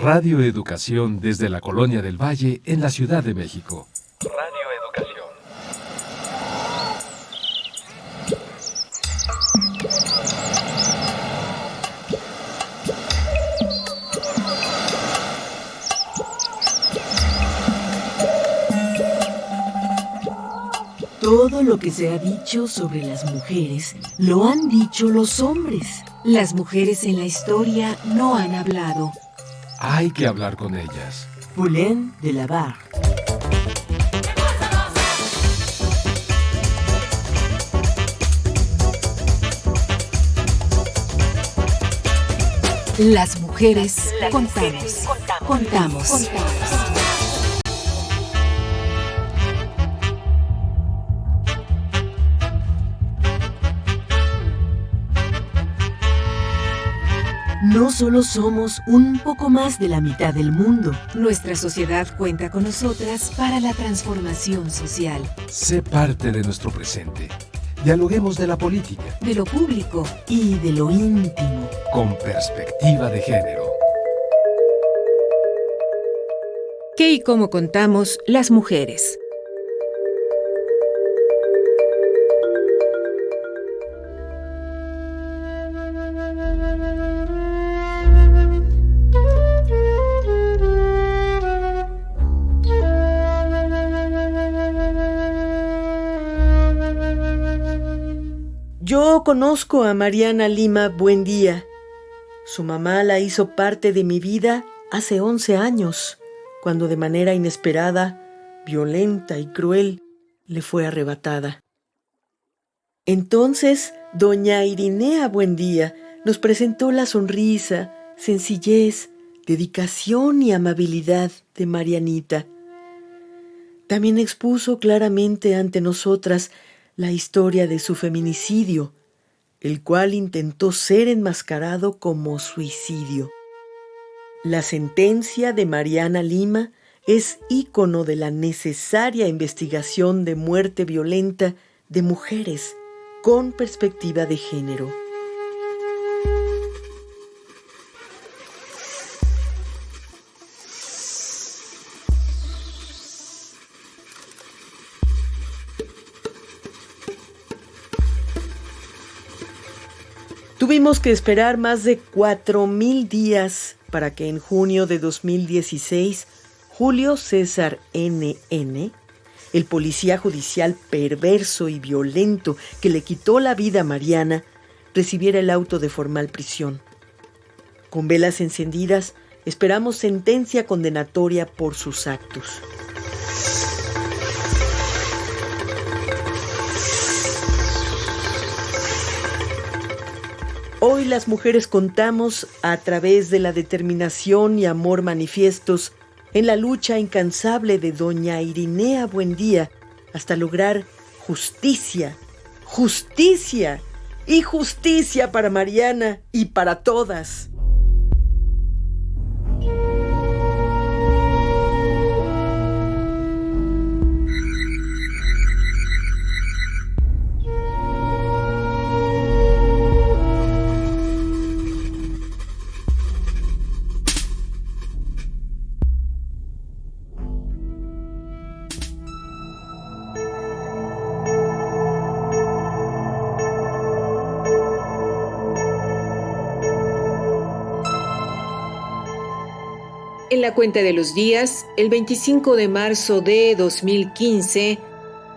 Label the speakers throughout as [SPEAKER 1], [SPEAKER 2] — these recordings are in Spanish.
[SPEAKER 1] Radio Educación desde la Colonia del Valle en la Ciudad de México.
[SPEAKER 2] Radio Educación.
[SPEAKER 3] Todo lo que se ha dicho sobre las mujeres lo han dicho los hombres. Las mujeres en la historia no han hablado.
[SPEAKER 1] Hay que hablar con ellas.
[SPEAKER 3] Poulain de la Barre. Las mujeres contamos. No solo somos un poco más de la mitad del mundo. Nuestra sociedad cuenta con nosotras para la transformación social.
[SPEAKER 1] Sé parte de nuestro presente. Dialoguemos de la política,
[SPEAKER 3] de lo público y de lo íntimo.
[SPEAKER 1] Con perspectiva de género.
[SPEAKER 3] ¿Qué y cómo contamos las mujeres?
[SPEAKER 4] Yo conozco a Mariana Lima Buendía. Su mamá la hizo parte de mi vida hace 11 años, cuando de manera inesperada, violenta y cruel, le fue arrebatada. Entonces, doña Irinea Buendía nos presentó la sonrisa, sencillez, dedicación y amabilidad de Marianita. También expuso claramente ante nosotras la historia de su feminicidio, el cual intentó ser enmascarado como suicidio. La sentencia de Mariana Lima es ícono de la necesaria investigación de muerte violenta de mujeres con perspectiva de género. Tuvimos que esperar más de 4,000 días para que en junio de 2016, Julio César N.N., el policía judicial perverso y violento que le quitó la vida a Mariana, recibiera el auto de formal prisión. Con velas encendidas, esperamos sentencia condenatoria por sus actos. Hoy las mujeres contamos a través de la determinación y amor manifiestos en la lucha incansable de doña Irinea Buendía hasta lograr justicia y justicia para Mariana y para todas.
[SPEAKER 5] En la cuenta de los días, el 25 de marzo de 2015,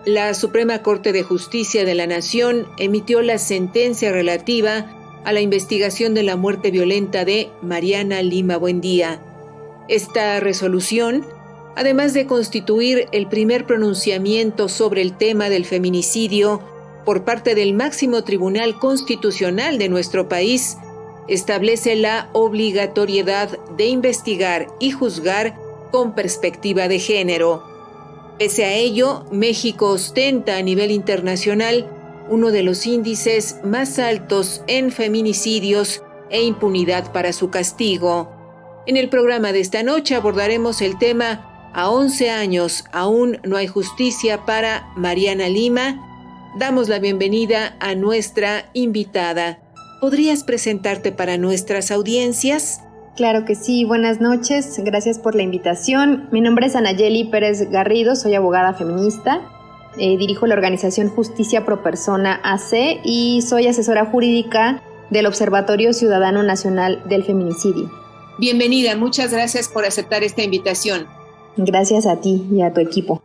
[SPEAKER 5] la Suprema Corte de Justicia de la Nación emitió la sentencia relativa a la investigación de la muerte violenta de Mariana Lima Buendía. Esta resolución, además de constituir el primer pronunciamiento sobre el tema del feminicidio por parte del máximo tribunal constitucional de nuestro país, establece la obligatoriedad de investigar y juzgar con perspectiva de género. Pese a ello, México ostenta a nivel internacional uno de los índices más altos en feminicidios e impunidad para su castigo. En el programa de esta noche abordaremos el tema A 11 años aún no hay justicia para Mariana Lima. Damos la bienvenida a nuestra invitada. ¿Podrías presentarte para nuestras audiencias?
[SPEAKER 2] Claro que sí, buenas noches, gracias por la invitación. Mi nombre es Anayeli Pérez Garrido, soy abogada feminista, dirijo la organización Justicia Pro Persona AC y soy asesora jurídica del Observatorio Ciudadano Nacional del Feminicidio.
[SPEAKER 5] Bienvenida, muchas gracias por aceptar esta invitación.
[SPEAKER 2] Gracias a ti y a tu equipo.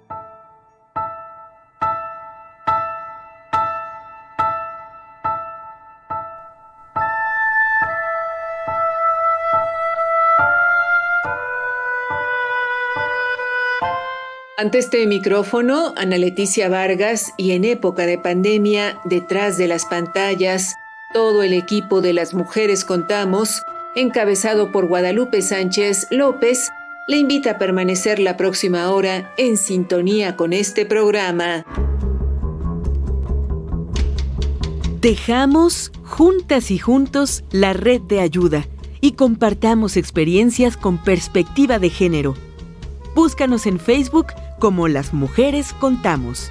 [SPEAKER 5] Ante este micrófono, Ana Leticia Vargas, y en época de pandemia, detrás de las pantallas, todo el equipo de Las Mujeres Contamos, encabezado por Guadalupe Sánchez López, le invita a permanecer la próxima hora en sintonía con este programa.
[SPEAKER 3] Tejamos juntas y juntos la red de ayuda y compartamos experiencias con perspectiva de género. Búscanos en Facebook como Las Mujeres Contamos.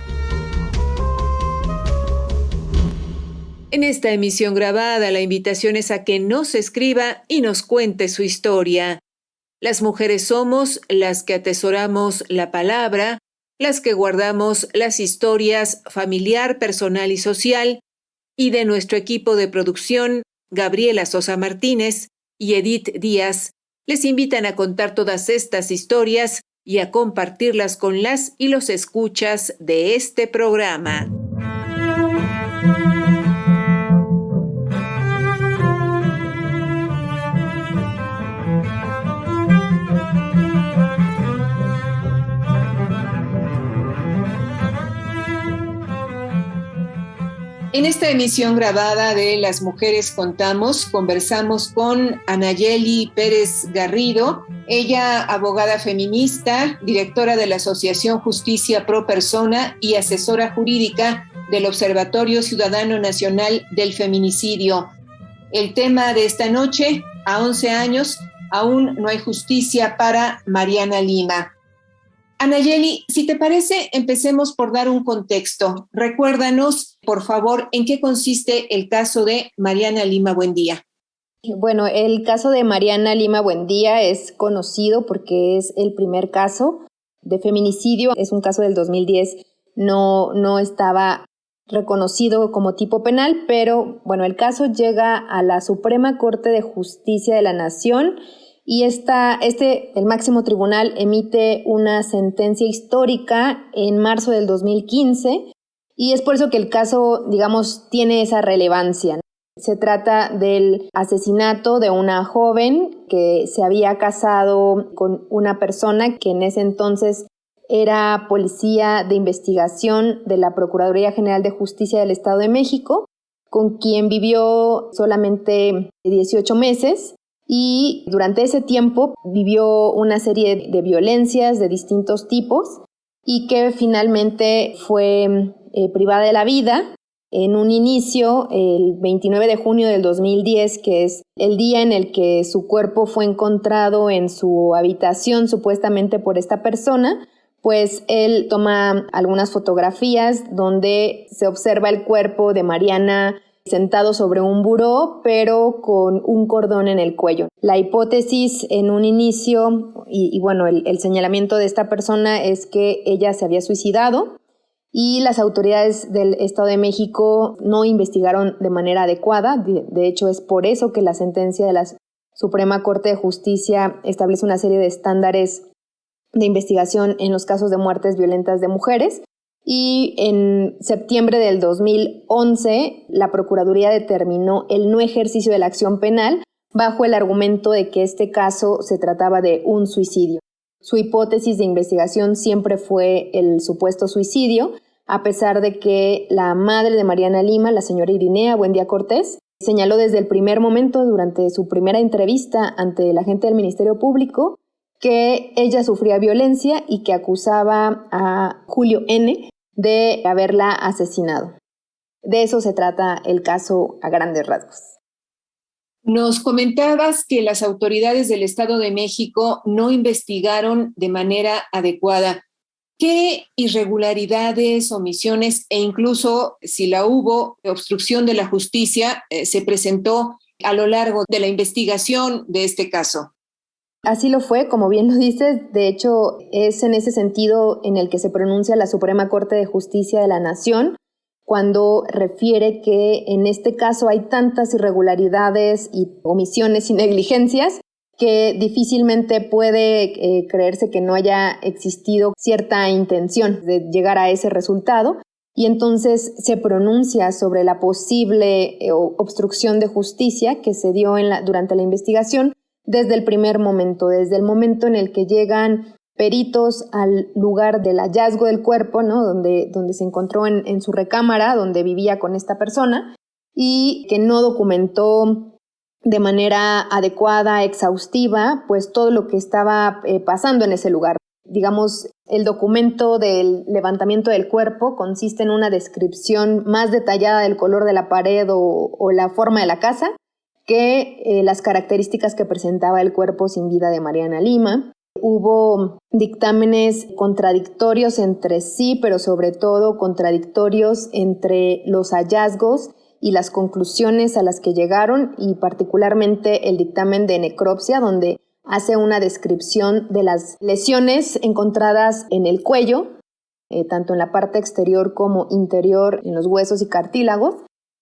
[SPEAKER 5] En esta emisión grabada, la invitación es a que nos escriba y nos cuente su historia. Las mujeres somos las que atesoramos la palabra, las que guardamos las historias familiar, personal y social, y de nuestro equipo de producción, Gabriela Sosa Martínez y Edith Díaz, les invitan a contar todas estas historias y a compartirlas con las y los escuchas de este programa. En esta emisión grabada de Las Mujeres Contamos, conversamos con Anayeli Pérez Garrido, ella abogada feminista, directora de la Asociación Justicia Pro Persona y asesora jurídica del Observatorio Ciudadano Nacional del Feminicidio. El tema de esta noche, a 11 años, aún no hay justicia para Mariana Lima. Anayeli, si te parece, empecemos por dar un contexto. Recuérdanos, por favor, en qué consiste el caso de Mariana Lima Buendía.
[SPEAKER 2] Bueno, el caso de Mariana Lima Buendía es conocido porque es el primer caso de feminicidio. Es un caso del 2010, no estaba reconocido como tipo penal, pero bueno, el caso llega a la Suprema Corte de Justicia de la Nación y el máximo tribunal emite una sentencia histórica en marzo del 2015 y es por eso que el caso, digamos, tiene esa relevancia. Se trata del asesinato de una joven que se había casado con una persona que en ese entonces era policía de investigación de la Procuraduría General de Justicia del Estado de México, con quien vivió solamente 18 meses. Y durante ese tiempo vivió una serie de violencias de distintos tipos y que finalmente fue privada de la vida en un inicio el 29 de junio del 2010, que es el día en el que su cuerpo fue encontrado en su habitación supuestamente por esta persona. Pues él toma algunas fotografías donde se observa el cuerpo de Mariana sentado sobre un buró, pero con un cordón en el cuello. La hipótesis en un inicio, y bueno, el señalamiento de esta persona es que ella se había suicidado y las autoridades del Estado de México no investigaron de manera adecuada. De hecho, es por eso que la sentencia de la Suprema Corte de Justicia establece una serie de estándares de investigación en los casos de muertes violentas de mujeres. Y en septiembre del 2011, la Procuraduría determinó el no ejercicio de la acción penal bajo el argumento de que este caso se trataba de un suicidio. Su hipótesis de investigación siempre fue el supuesto suicidio, a pesar de que la madre de Mariana Lima, la señora Irinea Buendía Cortés, señaló desde el primer momento, durante su primera entrevista ante la gente del Ministerio Público, que ella sufría violencia y que acusaba a Julio N. de haberla asesinado. De eso se trata el caso a grandes rasgos.
[SPEAKER 5] Nos comentabas que las autoridades del Estado de México no investigaron de manera adecuada. ¿Qué irregularidades, omisiones e incluso, si la hubo, obstrucción de la justicia se presentó a lo largo de la investigación de este caso.
[SPEAKER 2] Así lo fue, como bien lo dices. De hecho, es en ese sentido en el que se pronuncia la Suprema Corte de Justicia de la Nación, cuando refiere que en este caso hay tantas irregularidades y omisiones y negligencias que difícilmente puede creerse que no haya existido cierta intención de llegar a ese resultado. Y entonces se pronuncia sobre la posible obstrucción de justicia que se dio durante la investigación desde el primer momento, desde el momento en el que llegan peritos al lugar del hallazgo del cuerpo, ¿no? donde se encontró en su recámara, donde vivía con esta persona, y que no documentó de manera adecuada, exhaustiva, pues todo lo que estaba pasando en ese lugar. Digamos, el documento del levantamiento del cuerpo consiste en una descripción más detallada del color de la pared o la forma de la casa que las características que presentaba el cuerpo sin vida de Mariana Lima. Hubo dictámenes contradictorios entre sí, pero sobre todo contradictorios entre los hallazgos y las conclusiones a las que llegaron, y particularmente el dictamen de necropsia, donde hace una descripción de las lesiones encontradas en el cuello, tanto en la parte exterior como interior, en los huesos y cartílagos,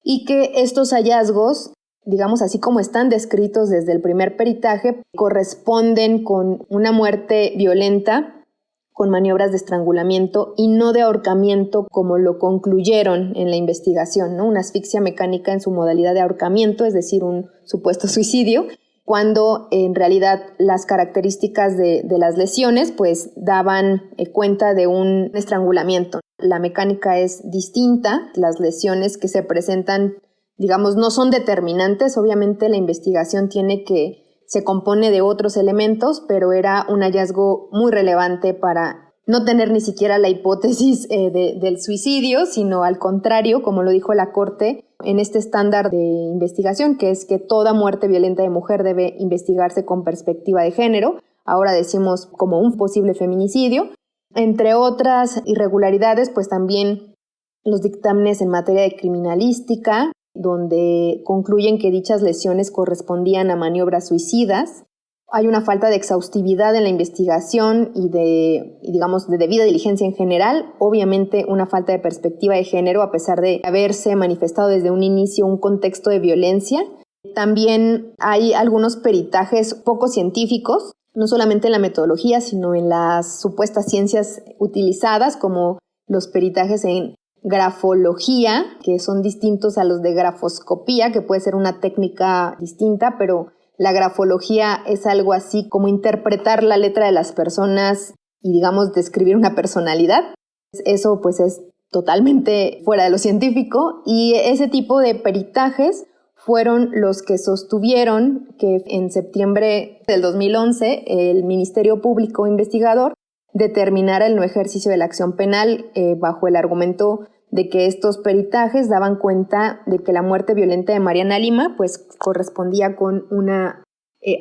[SPEAKER 2] y que estos hallazgos, digamos así como están descritos desde el primer peritaje, corresponden con una muerte violenta, con maniobras de estrangulamiento y no de ahorcamiento como lo concluyeron en la investigación, ¿no? Una asfixia mecánica en su modalidad de ahorcamiento, es decir, un supuesto suicidio, cuando en realidad las características de las lesiones pues daban cuenta de un estrangulamiento. La mecánica es distinta, las lesiones que se presentan, digamos, no son determinantes. Obviamente la investigación se compone de otros elementos, pero era un hallazgo muy relevante para no tener ni siquiera la hipótesis del suicidio, sino al contrario, como lo dijo la Corte, en este estándar de investigación, que es que toda muerte violenta de mujer debe investigarse con perspectiva de género. Ahora decimos como un posible feminicidio. Entre otras irregularidades, pues también los dictámenes en materia de criminalística, donde concluyen que dichas lesiones correspondían a maniobras suicidas. Hay una falta de exhaustividad en la investigación y digamos, de debida diligencia en general. Obviamente una falta de perspectiva de género, a pesar de haberse manifestado desde un inicio un contexto de violencia. También hay algunos peritajes poco científicos, no solamente en la metodología, sino en las supuestas ciencias utilizadas, como los peritajes en grafología, que son distintos a los de grafoscopía, que puede ser una técnica distinta, pero la grafología es algo así como interpretar la letra de las personas y, digamos, describir una personalidad. Eso pues es totalmente fuera de lo científico, y ese tipo de peritajes fueron los que sostuvieron que en septiembre del 2011 el Ministerio Público Investigador determinara el no ejercicio de la acción penal bajo el argumento de que estos peritajes daban cuenta de que la muerte violenta de Mariana Lima pues correspondía con una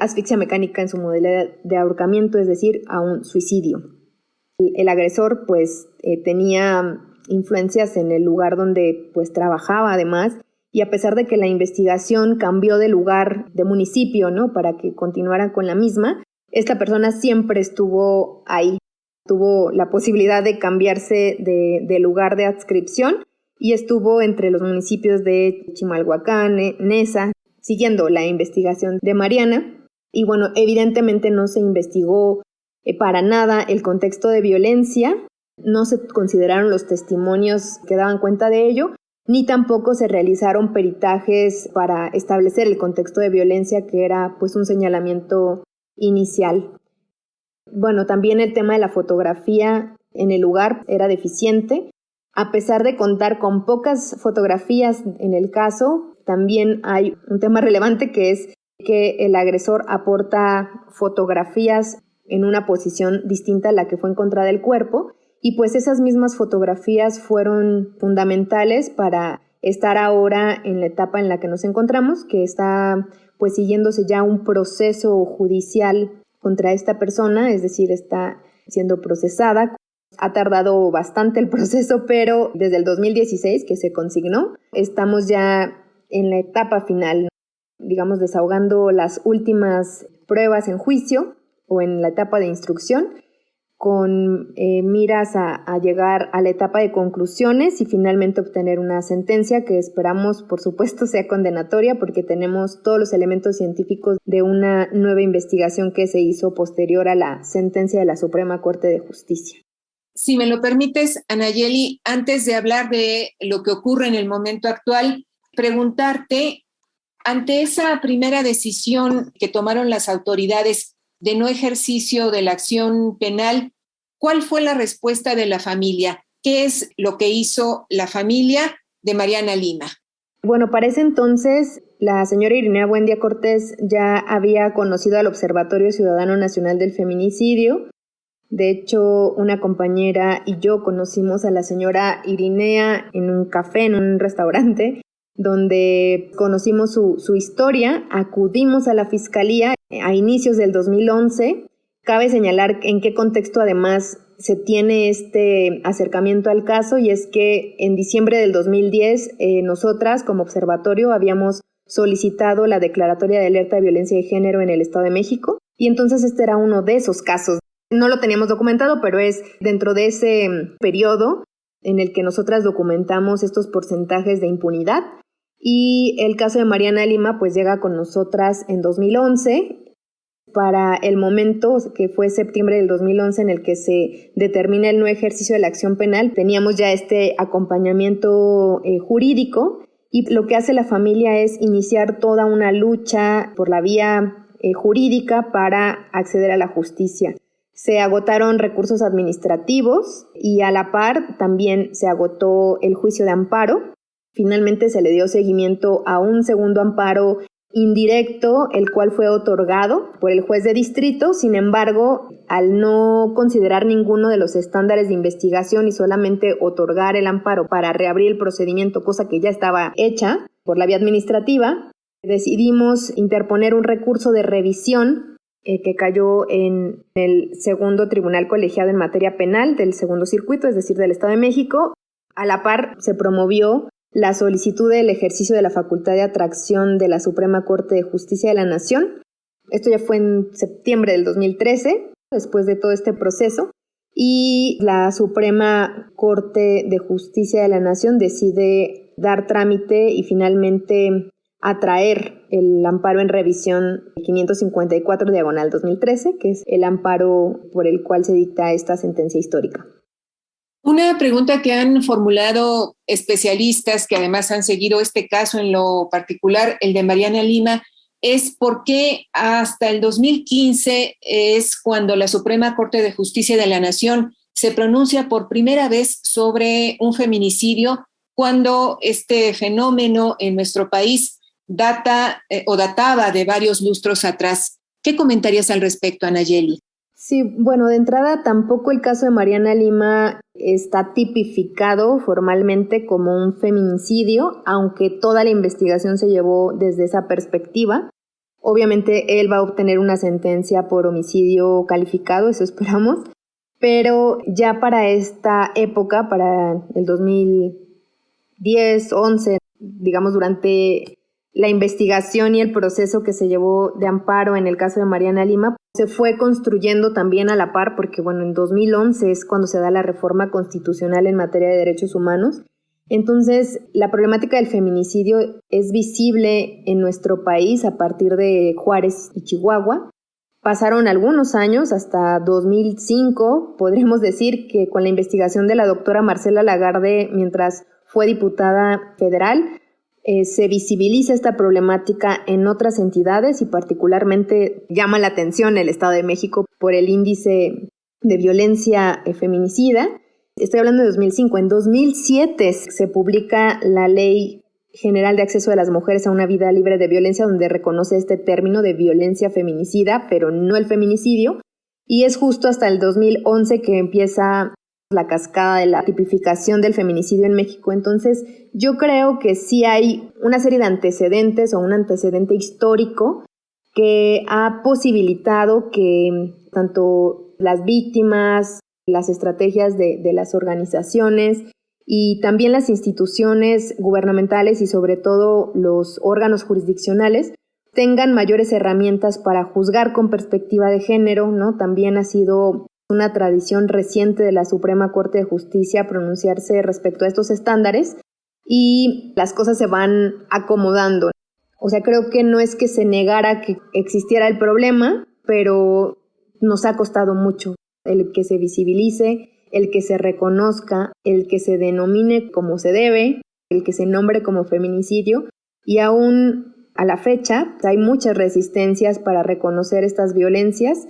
[SPEAKER 2] asfixia mecánica en su modalidad de ahorcamiento, es decir, a un suicidio. El agresor pues tenía influencias en el lugar donde pues trabajaba además, y a pesar de que la investigación cambió de lugar, de municipio, ¿no?, para que continuara con la misma, esta persona siempre estuvo ahí. Tuvo la posibilidad de cambiarse de lugar de adscripción y estuvo entre los municipios de Chimalhuacán, Nesa, siguiendo la investigación de Mariana. Y bueno, evidentemente no se investigó para nada el contexto de violencia, no se consideraron los testimonios que daban cuenta de ello, ni tampoco se realizaron peritajes para establecer el contexto de violencia, que era pues un señalamiento inicial. Bueno, también el tema de la fotografía en el lugar era deficiente. A pesar de contar con pocas fotografías en el caso, también hay un tema relevante, que es que el agresor aporta fotografías en una posición distinta a la que fue encontrada el cuerpo, y pues esas mismas fotografías fueron fundamentales para estar ahora en la etapa en la que nos encontramos, que está pues siguiéndose ya un proceso judicial contra esta persona, es decir, está siendo procesada. Ha tardado bastante el proceso, pero desde el 2016 que se consignó, estamos ya en la etapa final. digamos, desahogando las últimas pruebas en juicio o en la etapa de instrucción, con miras a llegar a la etapa de conclusiones y finalmente obtener una sentencia que esperamos, por supuesto, sea condenatoria, porque tenemos todos los elementos científicos de una nueva investigación que se hizo posterior a la sentencia de la Suprema Corte de Justicia.
[SPEAKER 5] Si me lo permites, Anayeli, antes de hablar de lo que ocurre en el momento actual, preguntarte, ante esa primera decisión que tomaron las autoridades de no ejercicio de la acción penal, ¿cuál fue la respuesta de la familia? ¿Qué es lo que hizo la familia de Mariana Lima?
[SPEAKER 2] Bueno, para ese entonces, la señora Irinea Buendía Cortés ya había conocido al Observatorio Ciudadano Nacional del Feminicidio. De hecho, una compañera y yo conocimos a la señora Irinea en un café, en un restaurante, donde conocimos su historia, acudimos a la Fiscalía a inicios del 2011. Cabe señalar en qué contexto además se tiene este acercamiento al caso, y es que en diciembre del 2010 nosotras como observatorio habíamos solicitado la declaratoria de alerta de violencia de género en el Estado de México, y entonces este era uno de esos casos. No lo teníamos documentado, pero es dentro de ese periodo en el que nosotras documentamos estos porcentajes de impunidad. Y el caso de Mariana Lima pues llega con nosotras en 2011, para el momento que fue septiembre del 2011 en el que se determina el no ejercicio de la acción penal. Teníamos ya este acompañamiento jurídico, y lo que hace la familia es iniciar toda una lucha por la vía jurídica para acceder a la justicia. Se agotaron recursos administrativos y a la par también se agotó el juicio de amparo. Finalmente se le dio seguimiento a un segundo amparo indirecto, el cual fue otorgado por el juez de distrito. Sin embargo, al no considerar ninguno de los estándares de investigación y solamente otorgar el amparo para reabrir el procedimiento, cosa que ya estaba hecha por la vía administrativa, decidimos interponer un recurso de revisión que cayó en el segundo tribunal colegiado en materia penal del segundo circuito, es decir, del Estado de México. A la par se promovió la solicitud del ejercicio de la facultad de atracción de la Suprema Corte de Justicia de la Nación. Esto ya fue en septiembre del 2013, después de todo este proceso, y la Suprema Corte de Justicia de la Nación decide dar trámite y finalmente atraer el amparo en revisión 554/2013, que es el amparo por el cual se dicta esta sentencia histórica.
[SPEAKER 5] Una pregunta que han formulado especialistas que además han seguido este caso en lo particular, el de Mariana Lima, es por qué hasta el 2015 es cuando la Suprema Corte de Justicia de la Nación se pronuncia por primera vez sobre un feminicidio, cuando este fenómeno en nuestro país databa de varios lustros atrás. ¿Qué comentarías al respecto, Anayeli?
[SPEAKER 2] Sí, bueno, de entrada tampoco el caso de Mariana Lima está tipificado formalmente como un feminicidio, aunque toda la investigación se llevó desde esa perspectiva. Obviamente él va a obtener una sentencia por homicidio calificado, eso esperamos, pero ya para esta época, para el 2010, 11, digamos durante la investigación y el proceso que se llevó de amparo en el caso de Mariana Lima, se fue construyendo también a la par, porque bueno, en 2011 es cuando se da la reforma constitucional en materia de derechos humanos. Entonces, la problemática del feminicidio es visible en nuestro país a partir de Juárez y Chihuahua. Pasaron algunos años, hasta 2005, podremos decir que con la investigación de la doctora Marcela Lagarde, mientras fue diputada federal, se visibiliza esta problemática en otras entidades y particularmente llama la atención el Estado de México por el índice de violencia feminicida. Estoy hablando de 2005. En 2007 se publica la Ley General de Acceso de las Mujeres a una Vida Libre de Violencia, donde reconoce este término de violencia feminicida, pero no el feminicidio. Y es justo hasta el 2011 que empieza la cascada de la tipificación del feminicidio en México. Entonces, yo creo que sí hay una serie de antecedentes o un antecedente histórico que ha posibilitado que tanto las víctimas, las estrategias de las organizaciones y también las instituciones gubernamentales y sobre todo los órganos jurisdiccionales tengan mayores herramientas para juzgar con perspectiva de género, ¿no? También ha sido una tradición reciente de la Suprema Corte de Justicia pronunciarse respecto a estos estándares y las cosas se van acomodando. O sea, creo que no es que se negara que existiera el problema, pero nos ha costado mucho el que se visibilice, el que se reconozca, el que se denomine como se debe, el que se nombre como feminicidio, y aún a la fecha hay muchas resistencias para reconocer estas violencias.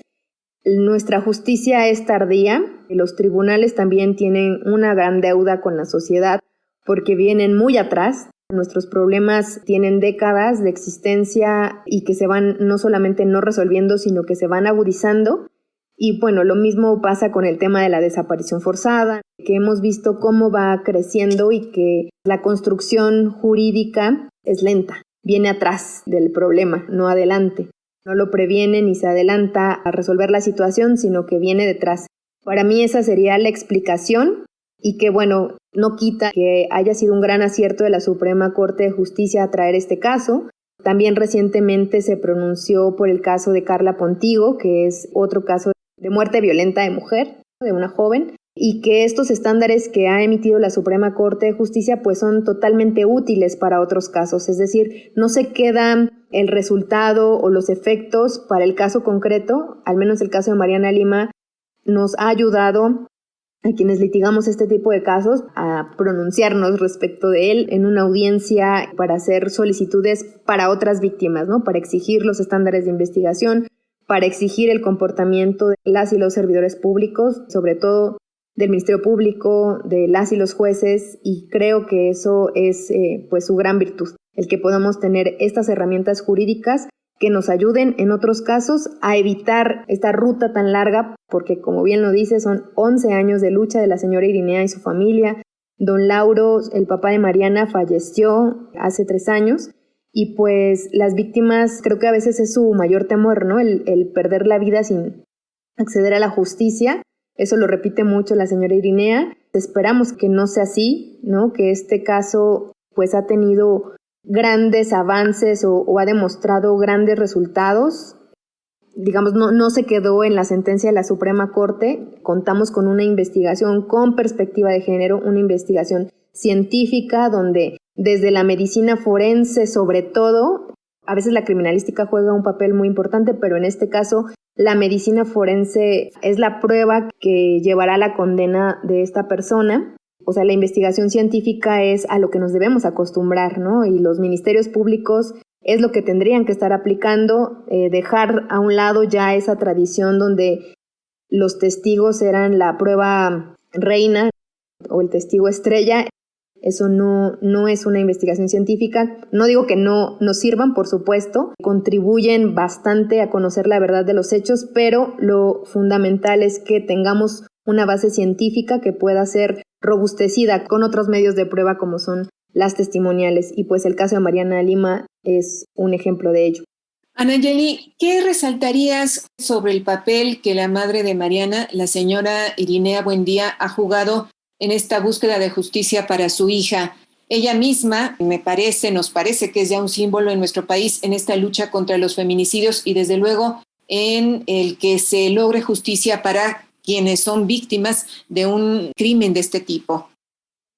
[SPEAKER 2] Nuestra justicia es tardía, los tribunales también tienen una gran deuda con la sociedad porque vienen muy atrás. Nuestros problemas tienen décadas de existencia y que se van no solamente no resolviendo, sino que se van agudizando. Y bueno, lo mismo pasa con el tema de la desaparición forzada, que hemos visto cómo va creciendo y que la construcción jurídica es lenta, viene atrás del problema, no adelante. No lo previene ni se adelanta a resolver la situación, sino que viene detrás. Para mí esa sería la explicación y que, bueno, no quita que haya sido un gran acierto de la Suprema Corte de Justicia a traer este caso. También recientemente se pronunció por el caso de Carla Pontigo, que es otro caso de muerte violenta de mujer, de una joven, y que estos estándares que ha emitido la Suprema Corte de Justicia pues son totalmente útiles para otros casos, es decir, no se queda el resultado o los efectos para el caso concreto, al menos el caso de Mariana Lima nos ha ayudado a quienes litigamos este tipo de casos a pronunciarnos respecto de él en una audiencia para hacer solicitudes para otras víctimas, ¿no? Para exigir los estándares de investigación, para exigir el comportamiento de las y los servidores públicos, sobre todo del Ministerio Público, de las y los jueces, y creo que eso es pues su gran virtud, el que podamos tener estas herramientas jurídicas que nos ayuden en otros casos a evitar esta ruta tan larga, porque como bien lo dice, son 11 años de lucha de la señora Irinea y su familia. Don Lauro, el papá de Mariana, falleció hace 3 años, y pues las víctimas creo que a veces es su mayor temor, ¿no? El perder la vida sin acceder a la justicia. Eso lo repite mucho la señora Irinea. Esperamos que no sea así, ¿no? Que este caso pues ha tenido grandes avances o ha demostrado grandes resultados. Digamos, no se quedó en la sentencia de la Suprema Corte. Contamos con una investigación con perspectiva de género, una investigación científica donde desde la medicina forense sobre todo, a veces la criminalística juega un papel muy importante, pero en este caso la medicina forense es la prueba que llevará a la condena de esta persona. O sea, la investigación científica es a lo que nos debemos acostumbrar, ¿no? Y los ministerios públicos es lo que tendrían que estar aplicando, dejar a un lado ya esa tradición donde los testigos eran la prueba reina o el testigo estrella. Eso no es una investigación científica. No digo que no sirvan, por supuesto, contribuyen bastante a conocer la verdad de los hechos, pero lo fundamental es que tengamos una base científica que pueda ser robustecida con otros medios de prueba como son las testimoniales, y pues el caso de Mariana Lima es un ejemplo de ello.
[SPEAKER 5] Anayeli, ¿qué resaltarías sobre el papel que la madre de Mariana, la señora Irinea Buendía, ha jugado en esta búsqueda de justicia para su hija? Ella misma, nos parece que es ya un símbolo en nuestro país en esta lucha contra los feminicidios y desde luego en el que se logre justicia para quienes son víctimas de un crimen de este tipo.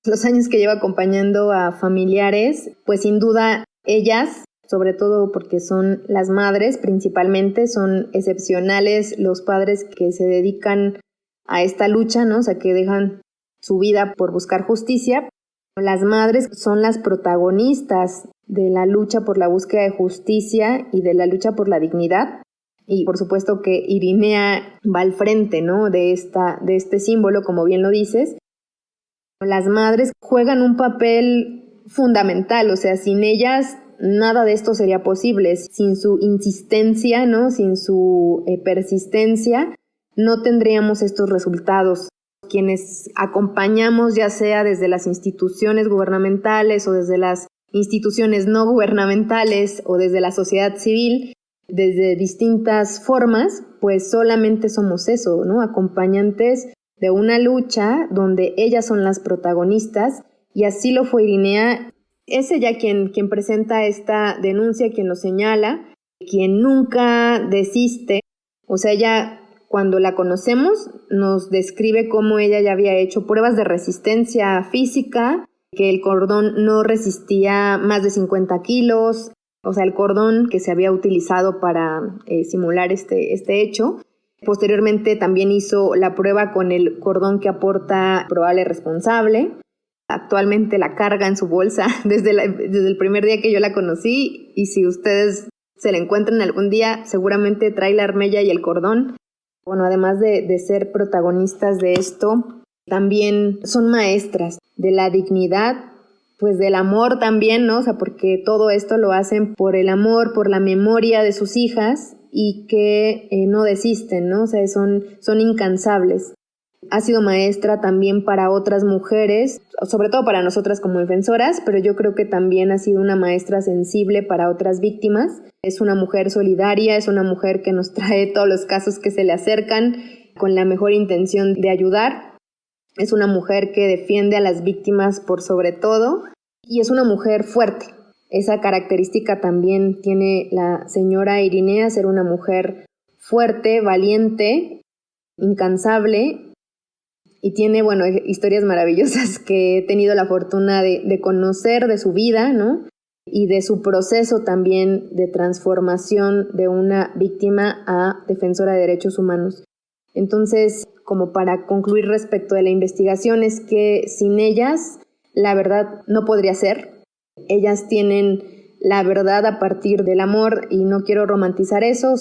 [SPEAKER 2] Los años que lleva acompañando a familiares, pues sin duda ellas, sobre todo porque son las madres principalmente, son excepcionales los padres que se dedican a esta lucha, ¿no? O sea, que dejan su vida por buscar justicia. Las madres son las protagonistas de la lucha por la búsqueda de justicia y de la lucha por la dignidad. Y por supuesto que Irinea va al frente, ¿no? de este símbolo, como bien lo dices. Las madres juegan un papel fundamental, o sea, sin ellas nada de esto sería posible. Sin su insistencia, ¿no? Sin su persistencia, no tendríamos estos resultados. Quienes acompañamos, ya sea desde las instituciones gubernamentales o desde las instituciones no gubernamentales o desde la sociedad civil, desde distintas formas, pues solamente somos eso, ¿no? Acompañantes de una lucha donde ellas son las protagonistas, y así lo fue Irinea. Es ella quien presenta esta denuncia, quien lo señala, quien nunca desiste. O sea, ella, cuando la conocemos, nos describe cómo ella ya había hecho pruebas de resistencia física, que el cordón no resistía más de 50 kilos, o sea, el cordón que se había utilizado para simular este hecho. Posteriormente también hizo la prueba con el cordón que aporta probable responsable. Actualmente la carga en su bolsa desde el primer día que yo la conocí, y si ustedes se la encuentran algún día, seguramente trae la armella y el cordón. Bueno, además de ser protagonistas de esto, también son maestras de la dignidad, pues del amor también, ¿no? O sea, porque todo esto lo hacen por el amor, por la memoria de sus hijas, y que no desisten, ¿no? O sea, son incansables. Ha sido maestra también para otras mujeres, sobre todo para nosotras como defensoras, pero yo creo que también ha sido una maestra sensible para otras víctimas. Es una mujer solidaria, es una mujer que nos trae todos los casos que se le acercan con la mejor intención de ayudar. Es una mujer que defiende a las víctimas por sobre todo, y es una mujer fuerte. Esa característica también tiene la señora Irinea, ser una mujer fuerte, valiente, incansable, y tiene, bueno, historias maravillosas que he tenido la fortuna de conocer de su vida, ¿no? Y de su proceso también de transformación de una víctima a defensora de derechos humanos. Entonces, como para concluir respecto de la investigación, es que sin ellas la verdad no podría ser. Ellas tienen la verdad a partir del amor, y no quiero romantizar eso,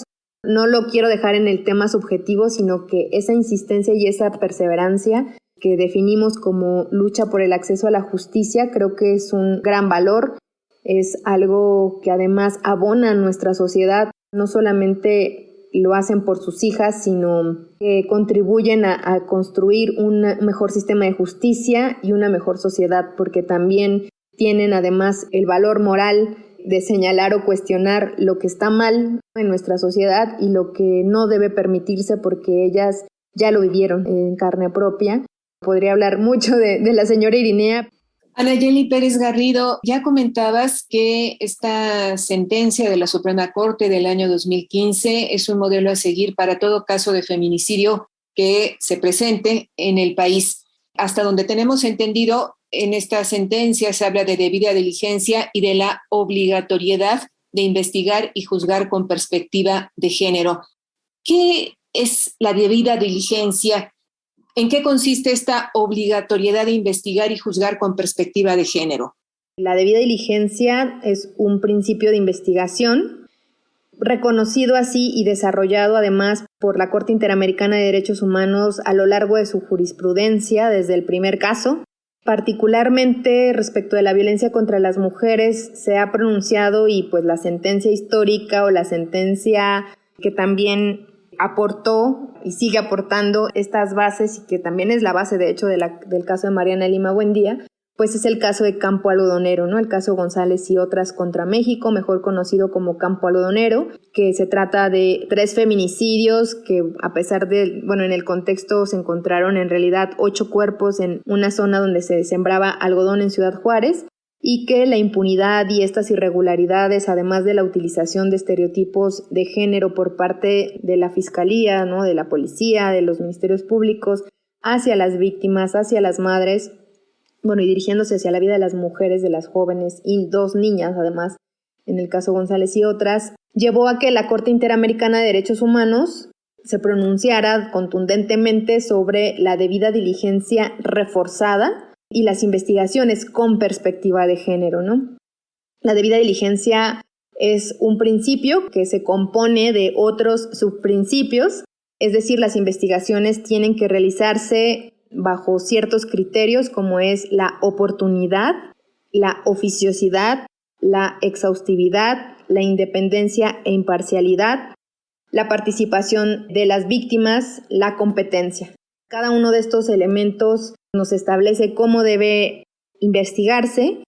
[SPEAKER 2] no lo quiero dejar en el tema subjetivo, sino que esa insistencia y esa perseverancia que definimos como lucha por el acceso a la justicia, creo que es un gran valor, es algo que además abona a nuestra sociedad. No solamente lo hacen por sus hijas, sino que contribuyen a construir un mejor sistema de justicia y una mejor sociedad, porque también tienen además el valor moral de señalar o cuestionar lo que está mal en nuestra sociedad y lo que no debe permitirse, porque ellas ya lo vivieron en carne propia. Podría hablar mucho de la señora Irinea.
[SPEAKER 5] Anayeli Pérez Garrido, ya comentabas que esta sentencia de la Suprema Corte del año 2015 es un modelo a seguir para todo caso de feminicidio que se presente en el país. Hasta donde tenemos entendido, en esta sentencia se habla de debida diligencia y de la obligatoriedad de investigar y juzgar con perspectiva de género. ¿Qué es la debida diligencia? ¿En qué consiste esta obligatoriedad de investigar y juzgar con perspectiva de género?
[SPEAKER 2] La debida diligencia es un principio de investigación reconocido así y desarrollado además por la Corte Interamericana de Derechos Humanos a lo largo de su jurisprudencia desde el primer caso. Particularmente respecto de la violencia contra las mujeres se ha pronunciado, y pues la sentencia histórica o la sentencia que también aportó y sigue aportando estas bases, y que también es la base de hecho del caso de Mariana Lima Buendía, pues es el caso de Campo Algodonero, ¿no? El caso González y otras contra México, mejor conocido como Campo Algodonero, que se trata de 3 feminicidios que, a pesar de, bueno, en el contexto se encontraron en realidad 8 cuerpos en una zona donde se sembraba algodón en Ciudad Juárez, y que la impunidad y estas irregularidades, además de la utilización de estereotipos de género por parte de la Fiscalía, ¿no? De la policía, de los ministerios públicos, hacia las víctimas, hacia las madres, bueno, y dirigiéndose hacia la vida de las mujeres, de las jóvenes y 2 niñas, además, en el caso González y otras, llevó a que la Corte Interamericana de Derechos Humanos se pronunciara contundentemente sobre la debida diligencia reforzada y las investigaciones con perspectiva de género, ¿no? La debida diligencia es un principio que se compone de otros subprincipios, es decir, las investigaciones tienen que realizarse bajo ciertos criterios, como es la oportunidad, la oficiosidad, la exhaustividad, la independencia e imparcialidad, la participación de las víctimas, la competencia. Cada uno de estos elementos nos establece cómo debe investigarse,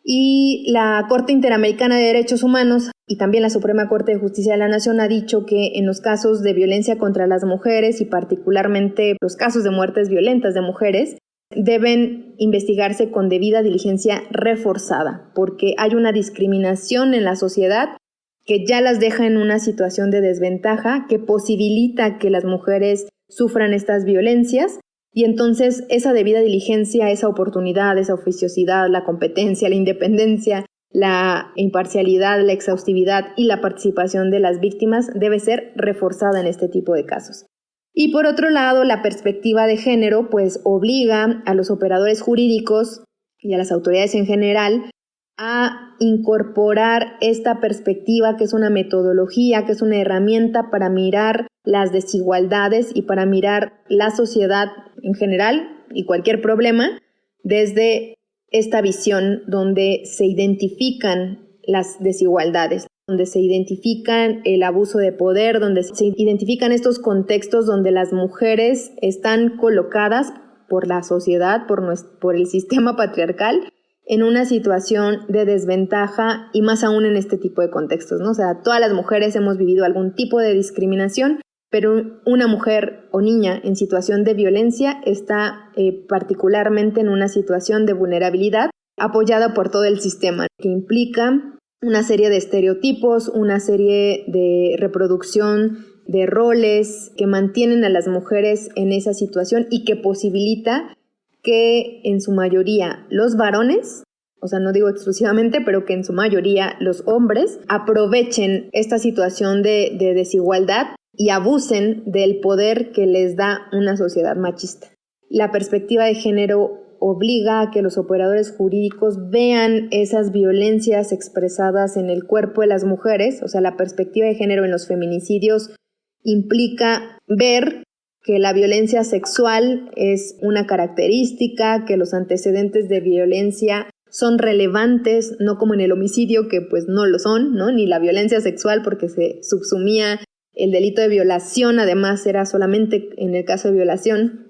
[SPEAKER 2] y la Corte Interamericana de Derechos Humanos y también la Suprema Corte de Justicia de la Nación ha dicho que en los casos de violencia contra las mujeres, y particularmente los casos de muertes violentas de mujeres, deben investigarse con debida diligencia reforzada, porque hay una discriminación en la sociedad que ya las deja en una situación de desventaja, que posibilita que las mujeres sufran estas violencias, y entonces esa debida diligencia, esa oportunidad, esa oficiosidad, la competencia, la independencia, la imparcialidad, la exhaustividad y la participación de las víctimas debe ser reforzada en este tipo de casos. Y por otro lado, la perspectiva de género pues obliga a los operadores jurídicos y a las autoridades en general a incorporar esta perspectiva, que es una metodología, que es una herramienta para mirar las desigualdades y para mirar la sociedad en general y cualquier problema desde esta visión donde se identifican las desigualdades, donde se identifican el abuso de poder, donde se identifican estos contextos donde las mujeres están colocadas por la sociedad, por el sistema patriarcal, en una situación de desventaja, y más aún en este tipo de contextos, ¿no? O sea, todas las mujeres hemos vivido algún tipo de discriminación, pero una mujer o niña en situación de violencia está particularmente en una situación de vulnerabilidad apoyada por todo el sistema, que implica una serie de estereotipos, una serie de reproducción de roles que mantienen a las mujeres en esa situación y que posibilita que en su mayoría los varones, o sea, no digo exclusivamente, pero que en su mayoría los hombres aprovechen esta situación de desigualdad y abusen del poder que les da una sociedad machista. La perspectiva de género obliga a que los operadores jurídicos vean esas violencias expresadas en el cuerpo de las mujeres, o sea, la perspectiva de género en los feminicidios implica ver que la violencia sexual es una característica, que los antecedentes de violencia son relevantes, no como en el homicidio, que pues no lo son, ¿no? Ni la violencia sexual, porque se subsumía el delito de violación, además era solamente en el caso de violación,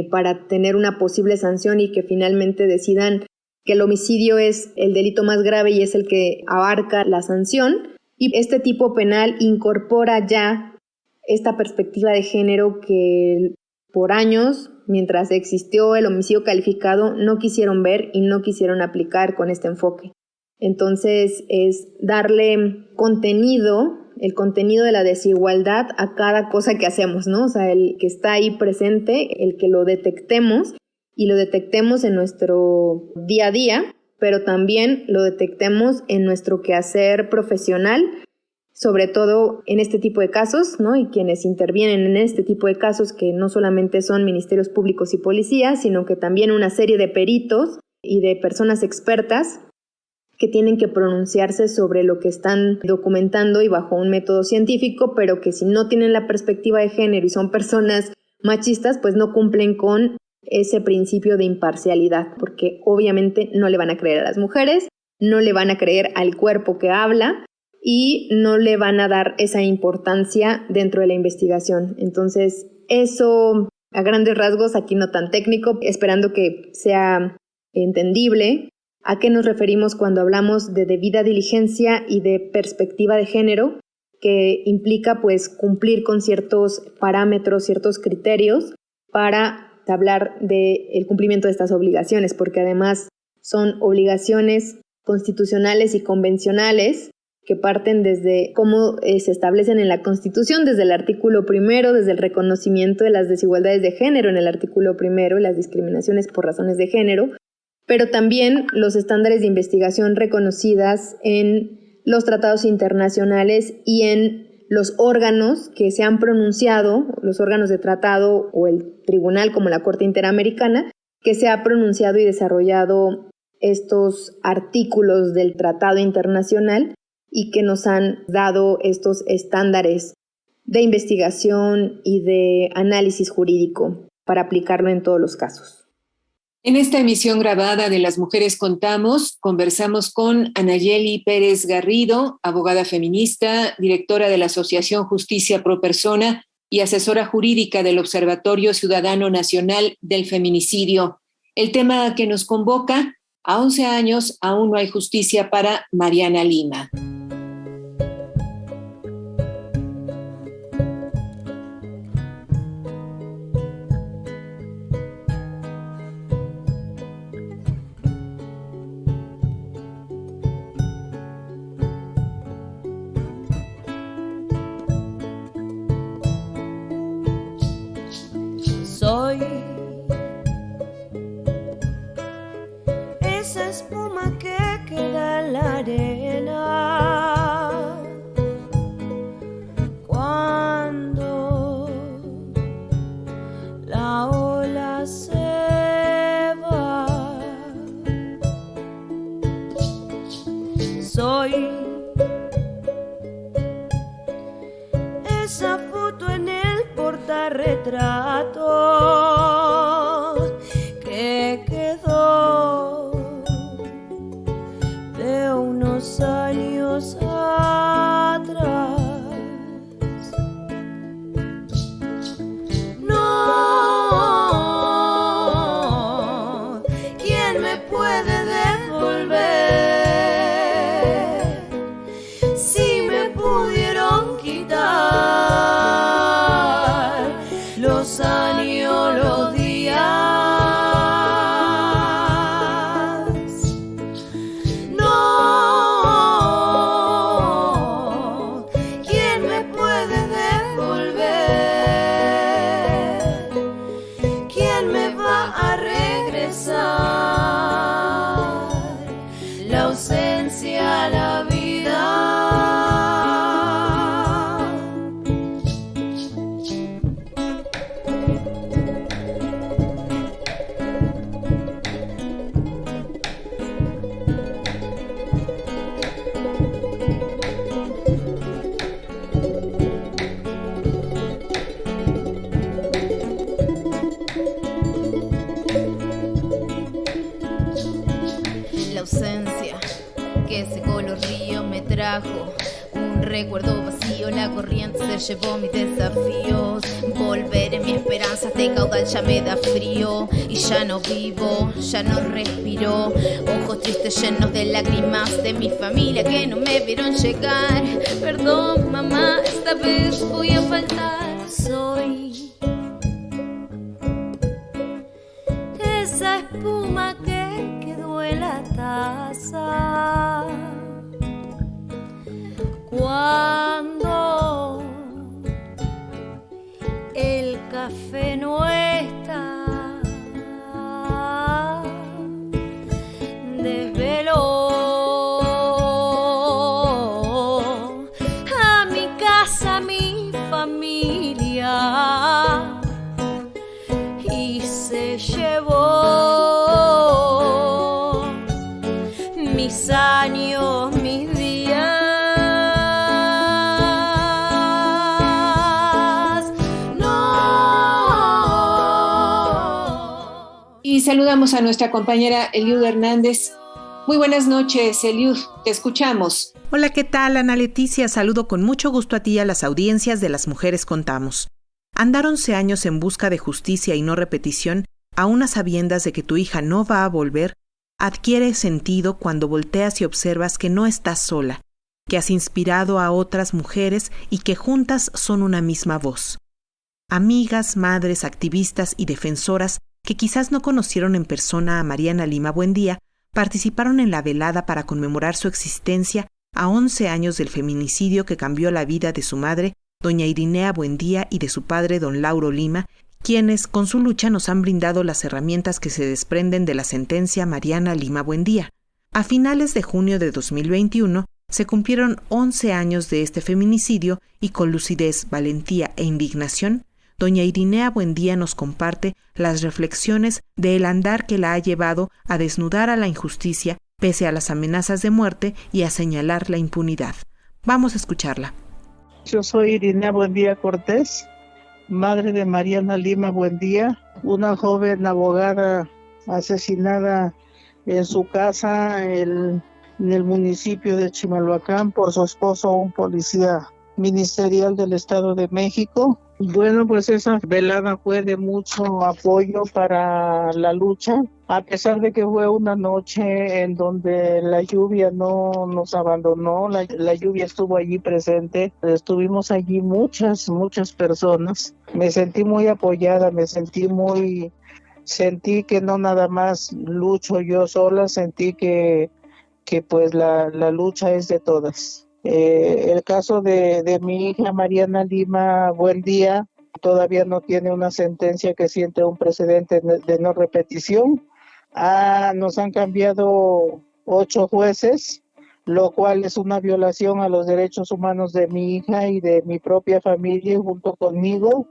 [SPEAKER 2] para tener una posible sanción y que finalmente decidan que el homicidio es el delito más grave y es el que abarca la sanción. Y este tipo penal incorpora ya esta perspectiva de género que por años, mientras existió el homicidio calificado, no quisieron ver y no quisieron aplicar con este enfoque. Entonces es darle contenido, el contenido de la desigualdad a cada cosa que hacemos, ¿no? O sea, el que está ahí presente, el que lo detectemos y lo detectemos en nuestro día a día, pero también lo detectemos en nuestro quehacer profesional, sobre todo en este tipo de casos, ¿no? Y quienes intervienen en este tipo de casos, que no solamente son ministerios públicos y policías, sino que también una serie de peritos y de personas expertas que tienen que pronunciarse sobre lo que están documentando y bajo un método científico, pero que si no tienen la perspectiva de género y son personas machistas, pues no cumplen con ese principio de imparcialidad, porque obviamente no le van a creer a las mujeres, no le van a creer al cuerpo que habla y no le van a dar esa importancia dentro de la investigación. Entonces, eso a grandes rasgos, aquí no tan técnico, esperando que sea entendible. ¿A qué nos referimos cuando hablamos de debida diligencia y de perspectiva de género? Que implica pues cumplir con ciertos parámetros, ciertos criterios para hablar del cumplimiento de estas obligaciones, porque además son obligaciones constitucionales y convencionales que parten desde cómo se establecen en la Constitución, desde el artículo 1, desde el reconocimiento de las desigualdades de género en el artículo 1 y las discriminaciones por razones de género, pero también los estándares de investigación reconocidas en los tratados internacionales y en los órganos que se han pronunciado, los órganos de tratado o el tribunal como la Corte Interamericana, que se ha pronunciado y desarrollado estos artículos del tratado internacional y que nos han dado estos estándares de investigación y de análisis jurídico para aplicarlo en todos los casos.
[SPEAKER 5] En esta emisión grabada de Las Mujeres Contamos, conversamos con Anayeli Pérez Garrido, abogada feminista, directora de la Asociación Justicia Pro Persona y asesora jurídica del Observatorio Ciudadano Nacional del Feminicidio. El tema que nos convoca: a 11 años aún no hay justicia para Mariana Lima.
[SPEAKER 6] retratos que quedó de unos años atrás. No, ¿quién me puede devolver si me pudieron quitar los años, los días? No, ¿quién me puede devolver? ¿Quién me va a regresar la ausencia a la vida? La ausencia que secó los ríos me trajo un recuerdo vacío, la corriente se llevó mis desafíos. Volver en mi esperanza, este caudal ya me da frío y ya no vivo, ya no respiro. Ojos tristes llenos de lágrimas de mi familia que no me vieron llegar. Perdón, mamá, esta vez voy a faltar. Soy esa espuma que quedó en la taza cuando el café no está. Desveló a mi casa, a mi familia y se llevó mis años, mis días. No.
[SPEAKER 5] Y saludamos a nuestra compañera Eliud Hernández. Muy buenas noches, Eliud, te escuchamos.
[SPEAKER 7] Hola, ¿qué tal, Ana Leticia? Saludo con mucho gusto a ti y a las audiencias de Las Mujeres Contamos. Andar 11 años en busca de justicia y no repetición, aún a sabiendas de que tu hija no va a volver, adquiere sentido cuando volteas y observas que no estás sola, que has inspirado a otras mujeres y que juntas son una misma voz. Amigas, madres, activistas y defensoras que quizás no conocieron en persona a Mariana Lima Buendía, participaron en la velada para conmemorar su existencia a 11 años del feminicidio que cambió la vida de su madre, doña Irinea Buendía, y de su padre, don Lauro Lima, quienes con su lucha nos han brindado las herramientas que se desprenden de la sentencia Mariana Lima Buendía. A finales de junio de 2021 se cumplieron 11 años de este feminicidio y con lucidez, valentía e indignación, doña Irinea Buendía nos comparte las reflexiones del andar que la ha llevado a desnudar a la injusticia pese a las amenazas de muerte y a señalar la impunidad. Vamos a escucharla.
[SPEAKER 8] Yo soy Irinea Buendía Cortés, madre de Mariana Lima Buendía, una joven abogada asesinada en su casa en el municipio de Chimalhuacán por su esposo, un policía ministerial del Estado de México. Bueno, pues esa velada fue de mucho apoyo para la lucha, a pesar de que fue una noche en donde la lluvia no nos abandonó, la lluvia estuvo allí presente, estuvimos allí muchas personas. Me sentí muy apoyada, sentí que no nada más lucho yo sola, sentí que pues la lucha es de todas. El caso de mi hija Mariana Lima Buendía todavía no tiene una sentencia que siente un precedente de no repetición. Nos han cambiado 8 jueces, lo cual es una violación a los derechos humanos de mi hija y de mi propia familia junto conmigo.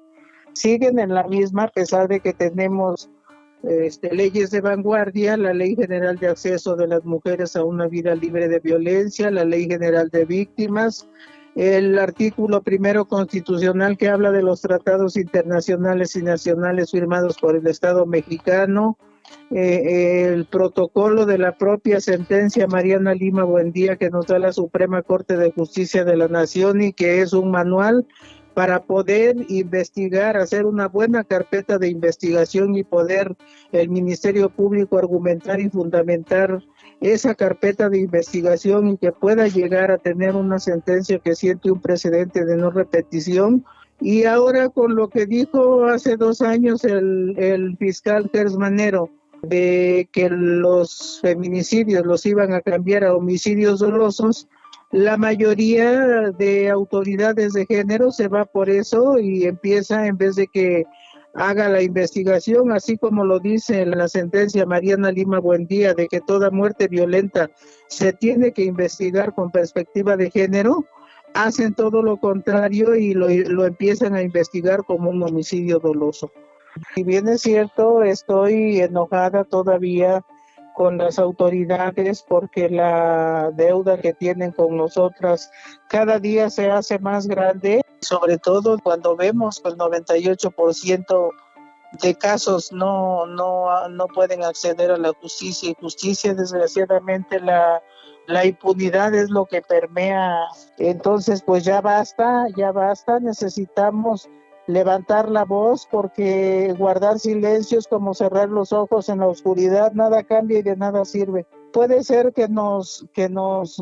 [SPEAKER 8] Siguen en la misma a pesar de que tenemos leyes de vanguardia, la Ley General de Acceso de las Mujeres a una Vida Libre de Violencia, la Ley General de Víctimas, el artículo primero constitucional que habla de los tratados internacionales y nacionales firmados por el Estado mexicano, el protocolo de la propia sentencia Mariana Lima Buendía que nos da la Suprema Corte de Justicia de la Nación y que es un manual para poder investigar, hacer una buena carpeta de investigación y poder el Ministerio Público argumentar y fundamentar esa carpeta de investigación y que pueda llegar a tener una sentencia que siente un precedente de no repetición. Y ahora con lo que dijo hace 2 años el fiscal Gers Manero, de que los feminicidios los iban a cambiar a homicidios dolosos, la mayoría de autoridades de género se va por eso y empieza, en vez de que haga la investigación, así como lo dice en la sentencia Mariana Lima Buendía, de que toda muerte violenta se tiene que investigar con perspectiva de género, hacen todo lo contrario y lo empiezan a investigar como un homicidio doloso. Si bien es cierto, estoy enojada todavía con las autoridades porque la deuda que tienen con nosotras cada día se hace más grande, sobre todo cuando vemos que el 98% de casos no pueden acceder a la justicia, y justicia, desgraciadamente la impunidad es lo que permea. Entonces pues ya basta, necesitamos levantar la voz, porque guardar silencio es como cerrar los ojos en la oscuridad, nada cambia y de nada sirve. Puede ser que nos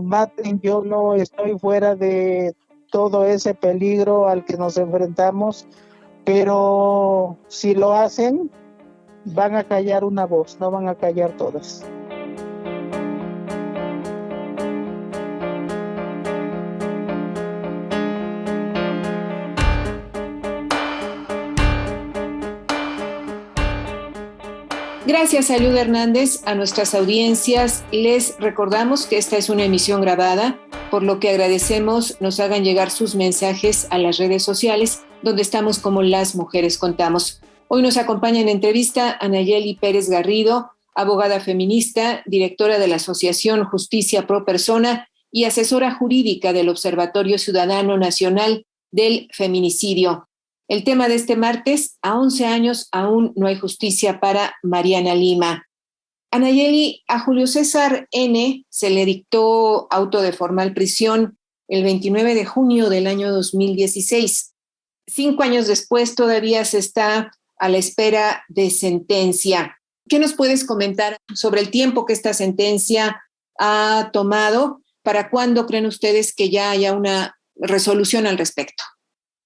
[SPEAKER 8] maten, yo no estoy fuera de todo ese peligro al que nos enfrentamos, pero si lo hacen, van a callar una voz, no van a callar todas.
[SPEAKER 5] Gracias, Ayuda Hernández. A nuestras audiencias les recordamos que esta es una emisión grabada, por lo que agradecemos nos hagan llegar sus mensajes a las redes sociales, donde estamos como Las Mujeres Contamos. Hoy nos acompaña en entrevista Anayeli Pérez Garrido, abogada feminista, directora de la Asociación Justicia Pro Persona y asesora jurídica del Observatorio Ciudadano Nacional del Feminicidio. El tema de este martes: a 11 años aún no hay justicia para Mariana Lima. Anayeli, a Julio César N. se le dictó auto de formal prisión el 29 de junio del año 2016. 5 años después todavía se está a la espera de sentencia. ¿Qué nos puedes comentar sobre el tiempo que esta sentencia ha tomado? ¿Para cuándo creen ustedes que ya haya una resolución al respecto?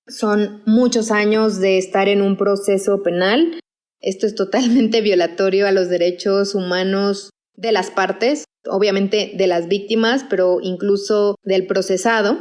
[SPEAKER 2] Son muchos años de estar en un proceso penal. Esto es totalmente violatorio a los derechos humanos de las partes, obviamente de las víctimas, pero incluso del procesado.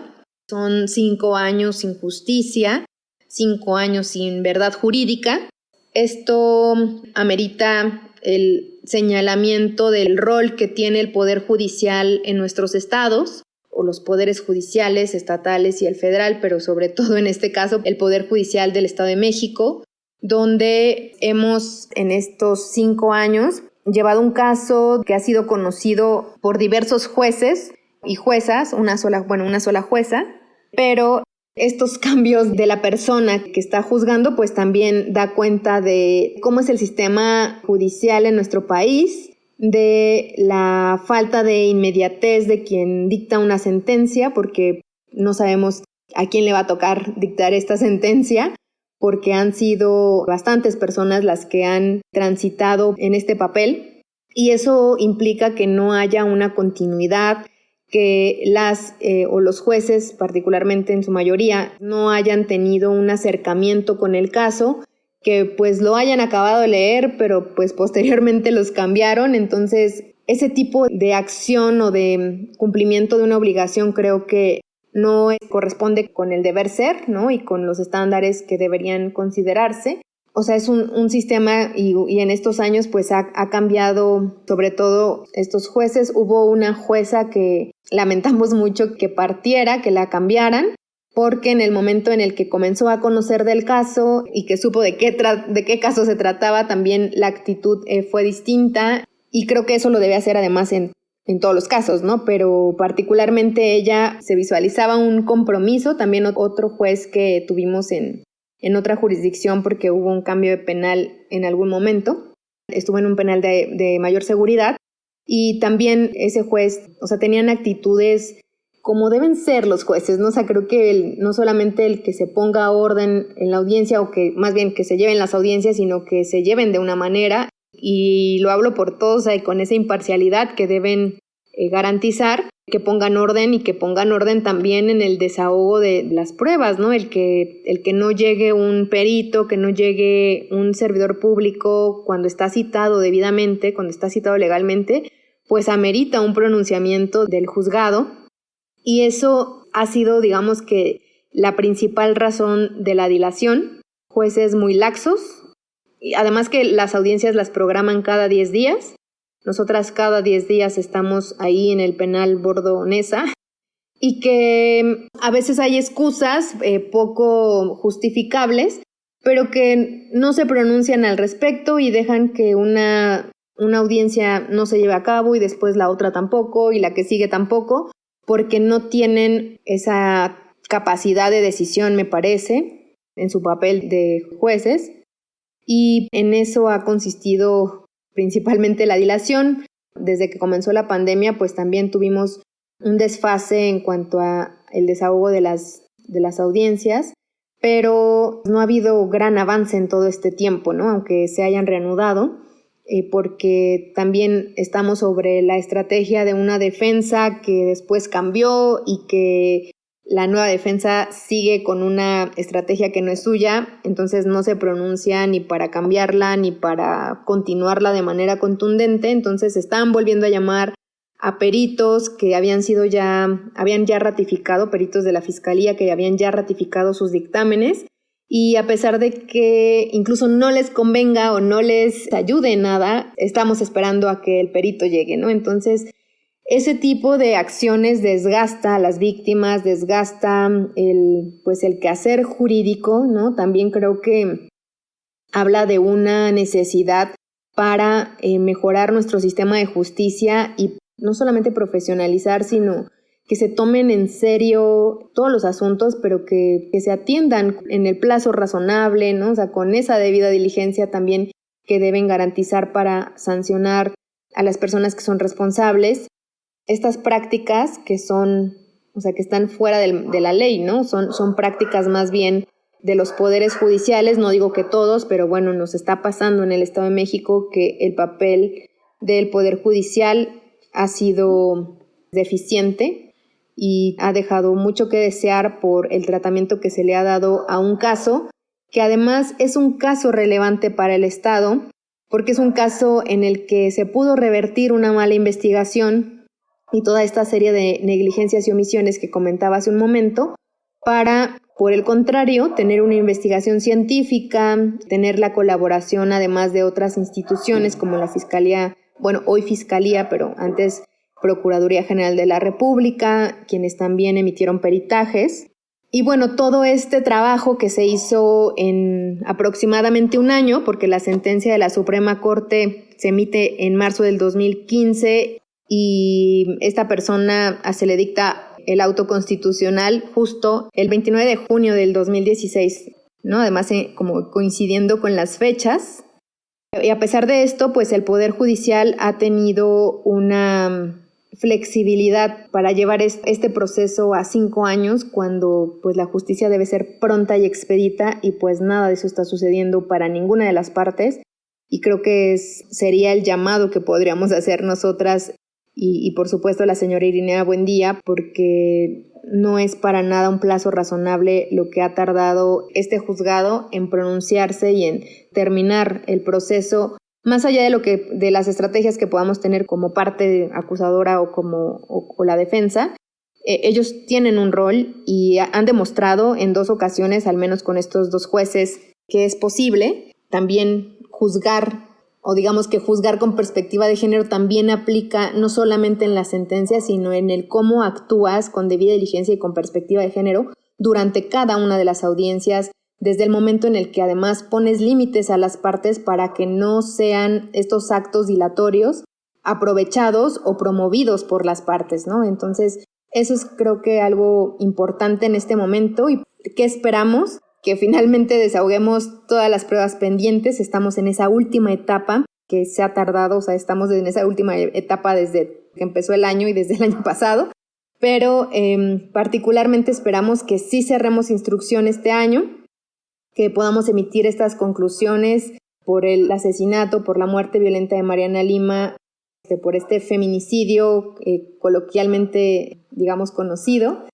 [SPEAKER 2] Son 5 años sin justicia, 5 años sin verdad jurídica. Esto amerita el señalamiento del rol que tiene el Poder Judicial en nuestros estados, o los poderes judiciales estatales y el federal, pero sobre todo en este caso el Poder Judicial del Estado de México, donde hemos en estos 5 años llevado un caso que ha sido conocido por diversos jueces y juezas, una sola jueza, pero estos cambios de la persona que está juzgando pues también da cuenta de cómo es el sistema judicial en nuestro país, de la falta de inmediatez de quien dicta una sentencia, porque no sabemos a quién le va a tocar dictar esta sentencia, porque han sido bastantes personas las que han transitado en este papel, y eso implica que no haya una continuidad, que los jueces, particularmente en su mayoría, no hayan tenido un acercamiento con el caso, que pues lo hayan acabado de leer, pero pues posteriormente los cambiaron. Entonces, ese tipo de acción o de cumplimiento de una obligación creo que no corresponde con el deber ser, ¿no? Y con los estándares que deberían considerarse. O sea, es un sistema y en estos años pues ha cambiado, sobre todo estos jueces. Hubo una jueza que lamentamos mucho que partiera, que la cambiaran, porque en el momento en el que comenzó a conocer del caso y que supo de qué caso se trataba, también la actitud fue distinta, y creo que eso lo debe hacer además en en todos los casos, ¿no? Pero particularmente ella se visualizaba un compromiso, también otro juez que tuvimos en otra jurisdicción porque hubo un cambio de penal en algún momento, estuvo en un penal de mayor seguridad y también ese juez, o sea, tenían actitudes como deben ser los jueces, ¿no? O sea, creo que no solamente el que se ponga orden en la audiencia o que más bien que se lleven las audiencias, sino que se lleven de una manera, y lo hablo por todos, o sea, con esa imparcialidad que deben garantizar, que pongan orden y que pongan orden también en el desahogo de las pruebas, ¿no? El que no llegue un perito, que no llegue un servidor público cuando está citado debidamente, cuando está citado legalmente, pues amerita un pronunciamiento del juzgado. Y eso ha sido, digamos que, la principal razón de la dilación. Jueces muy laxos, y además que las audiencias las programan cada 10 días. Nosotras cada 10 días estamos ahí en el penal Bordo Neza, y que a veces hay excusas poco justificables, pero que no se pronuncian al respecto y dejan que una audiencia no se lleve a cabo y después la otra tampoco y la que sigue tampoco, porque no tienen esa capacidad de decisión, me parece, en su papel de jueces. Y en eso ha consistido principalmente la dilación. Desde que comenzó la pandemia, pues también tuvimos un desfase en cuanto a el desahogo de las audiencias, pero no ha habido gran avance en todo este tiempo, ¿no? Aunque se hayan reanudado. Porque también estamos sobre la estrategia de una defensa que después cambió y que la nueva defensa sigue con una estrategia que no es suya, entonces no se pronuncia ni para cambiarla ni para continuarla de manera contundente. Entonces están volviendo a llamar a peritos que habían ya ratificado, peritos de la Fiscalía que habían ya ratificado sus dictámenes. Y a pesar de que incluso no les convenga o no les ayude en nada, estamos esperando a que el perito llegue, ¿no? Entonces, ese tipo de acciones desgasta a las víctimas, desgasta el quehacer jurídico, ¿no? También creo que habla de una necesidad para mejorar nuestro sistema de justicia y no solamente profesionalizar, sino que se tomen en serio todos los asuntos, pero que se atiendan en el plazo razonable, ¿no? O sea, con esa debida diligencia también que deben garantizar para sancionar a las personas que son responsables. Estas prácticas que están fuera de la ley, ¿no? Son prácticas más bien de los poderes judiciales, no digo que todos, pero bueno, nos está pasando en el Estado de México que el papel del Poder Judicial ha sido deficiente y ha dejado mucho que desear por el tratamiento que se le ha dado a un caso que además es un caso relevante para el Estado, porque es un caso en el que se pudo revertir una mala investigación y toda esta serie de negligencias y omisiones que comentaba hace un momento, para, por el contrario, tener una investigación científica, tener la colaboración además de otras instituciones como la Fiscalía, bueno, hoy Fiscalía, pero antes Procuraduría General de la República, quienes también emitieron peritajes. Y bueno, todo este trabajo que se hizo en aproximadamente un año, porque la sentencia de la Suprema Corte se emite en marzo del 2015 y esta persona se le dicta el auto constitucional justo el 29 de junio del 2016, ¿no? Además, como coincidiendo con las fechas. Y a pesar de esto, pues el Poder Judicial ha tenido una flexibilidad para llevar este proceso a 5 años cuando pues la justicia debe ser pronta y expedita y pues nada de eso está sucediendo para ninguna de las partes y creo que sería el llamado que podríamos hacer nosotras y por supuesto la señora Irinea Buendía, porque no es para nada un plazo razonable lo que ha tardado este juzgado en pronunciarse y en terminar el proceso. Más allá de las estrategias que podamos tener como parte acusadora o la defensa, ellos tienen un rol y han demostrado en 2 ocasiones, al menos con estos 2 jueces, que es posible también juzgar, o digamos que juzgar con perspectiva de género también aplica no solamente en la sentencia, sino en el cómo actúas con debida diligencia y con perspectiva de género durante cada una de las audiencias, desde el momento en el que además pones límites a las partes para que no sean estos actos dilatorios aprovechados o promovidos por las partes, ¿no? Entonces, eso es creo que algo importante en este momento. ¿Y qué esperamos? Que finalmente desahoguemos todas las pruebas pendientes. Estamos en esa última etapa que se ha tardado, o sea, estamos en esa última etapa desde que empezó el año y desde el año pasado, pero particularmente esperamos que sí cerremos instrucción este año, que podamos emitir estas conclusiones por el asesinato, por la muerte violenta de Mariana Lima, por este feminicidio coloquialmente, digamos, conocido,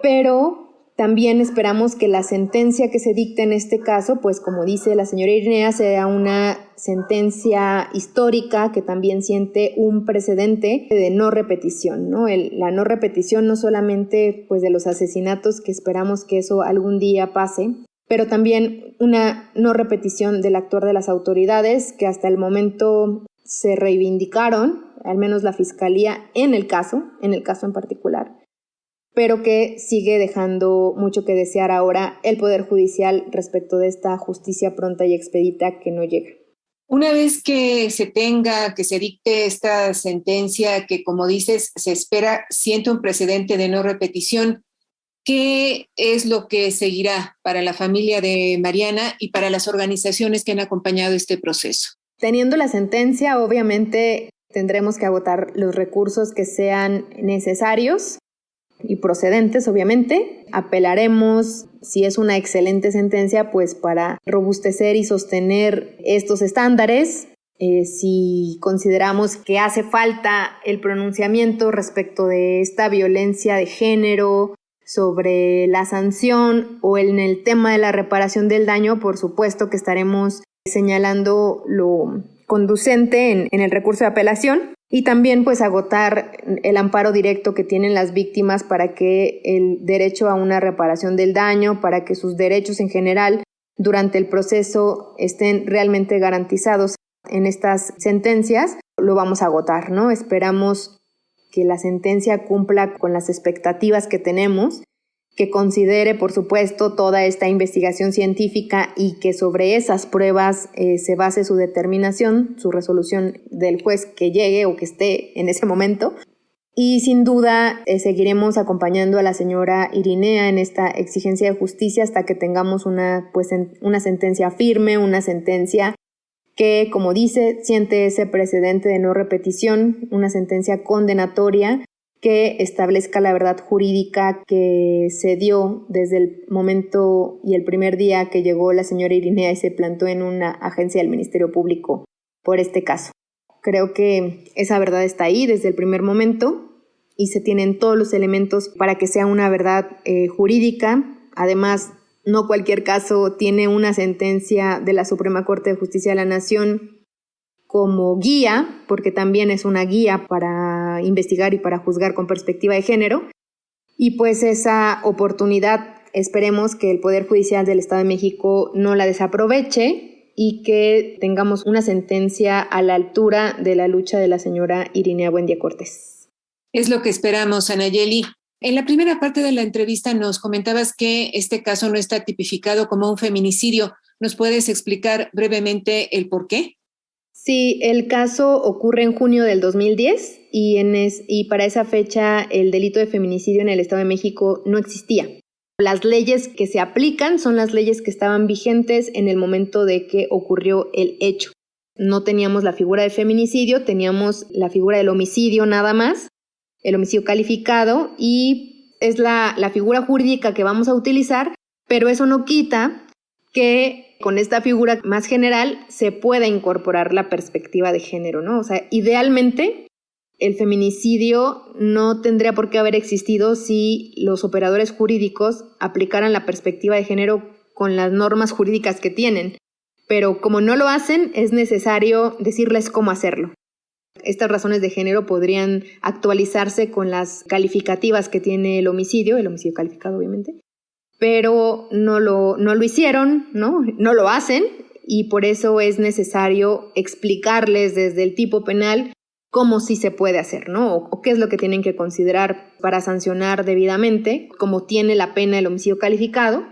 [SPEAKER 2] pero también esperamos que la sentencia que se dicte en este caso, pues como dice la señora Irinea, sea una sentencia histórica que también siente un precedente de no repetición, ¿no? La no repetición no solamente pues de los asesinatos, que esperamos que eso algún día pase, pero también una no repetición del actuar de las autoridades que hasta el momento se reivindicaron, al menos la Fiscalía en el caso en particular, pero que sigue dejando mucho que desear ahora el Poder Judicial respecto de esta justicia pronta y expedita que no llega.
[SPEAKER 5] Una vez que se dicte esta sentencia que, como dices, se espera, siente un precedente de no repetición, ¿qué es lo que seguirá para la familia de Mariana y para las organizaciones que han acompañado este proceso?
[SPEAKER 2] Teniendo la sentencia, obviamente tendremos que agotar los recursos que sean necesarios y procedentes, obviamente. Apelaremos, si es una excelente sentencia, pues para robustecer y sostener estos estándares. Si consideramos que hace falta el pronunciamiento respecto de esta violencia de género, sobre la sanción o en el tema de la reparación del daño, por supuesto que estaremos señalando lo conducente en el recurso de apelación. Y también pues agotar el amparo directo que tienen las víctimas para que el derecho a una reparación del daño, para que sus derechos en general durante el proceso estén realmente garantizados en estas sentencias, lo vamos a agotar, ¿no? Esperamos que la sentencia cumpla con las expectativas que tenemos, que considere, por supuesto, toda esta investigación científica y que sobre esas pruebas se base su determinación, su resolución del juez que llegue o que esté en ese momento. Y sin duda seguiremos acompañando a la señora Irinea en esta exigencia de justicia hasta que tengamos una sentencia firme, una sentencia que, como dice, siente ese precedente de no repetición, una sentencia condenatoria que establezca la verdad jurídica que se dio desde el momento y el primer día que llegó la señora Irinea y se plantó en una agencia del Ministerio Público por este caso. Creo que esa verdad está ahí desde el primer momento y se tienen todos los elementos para que sea una verdad jurídica. Además, no cualquier caso tiene una sentencia de la Suprema Corte de Justicia de la Nación como guía, porque también es una guía para investigar y para juzgar con perspectiva de género. Y pues esa oportunidad esperemos que el Poder Judicial del Estado de México no la desaproveche y que tengamos una sentencia a la altura de la lucha de la señora Irinea Buendía Cortés.
[SPEAKER 5] Es lo que esperamos, Anayeli. En la primera parte de la entrevista nos comentabas que este caso no está tipificado como un feminicidio. ¿Nos puedes explicar brevemente el por qué?
[SPEAKER 2] Sí, el caso ocurre en junio del 2010 y para esa fecha el delito de feminicidio en el Estado de México no existía. Las leyes que se aplican son las leyes que estaban vigentes en el momento de que ocurrió el hecho. No teníamos la figura de feminicidio, teníamos la figura del homicidio nada más, el homicidio calificado, y es la figura jurídica que vamos a utilizar, pero eso no quita que con esta figura más general se pueda incorporar la perspectiva de género, ¿no? O sea, idealmente el feminicidio no tendría por qué haber existido si los operadores jurídicos aplicaran la perspectiva de género con las normas jurídicas que tienen. Pero como no lo hacen, es necesario decirles cómo hacerlo. Estas razones de género podrían actualizarse con las calificativas que tiene el homicidio calificado obviamente, pero no lo hicieron, ¿no? No lo hacen y por eso es necesario explicarles desde el tipo penal cómo sí se puede hacer, ¿no? O qué es lo que tienen que considerar para sancionar debidamente, como tiene la pena el homicidio calificado,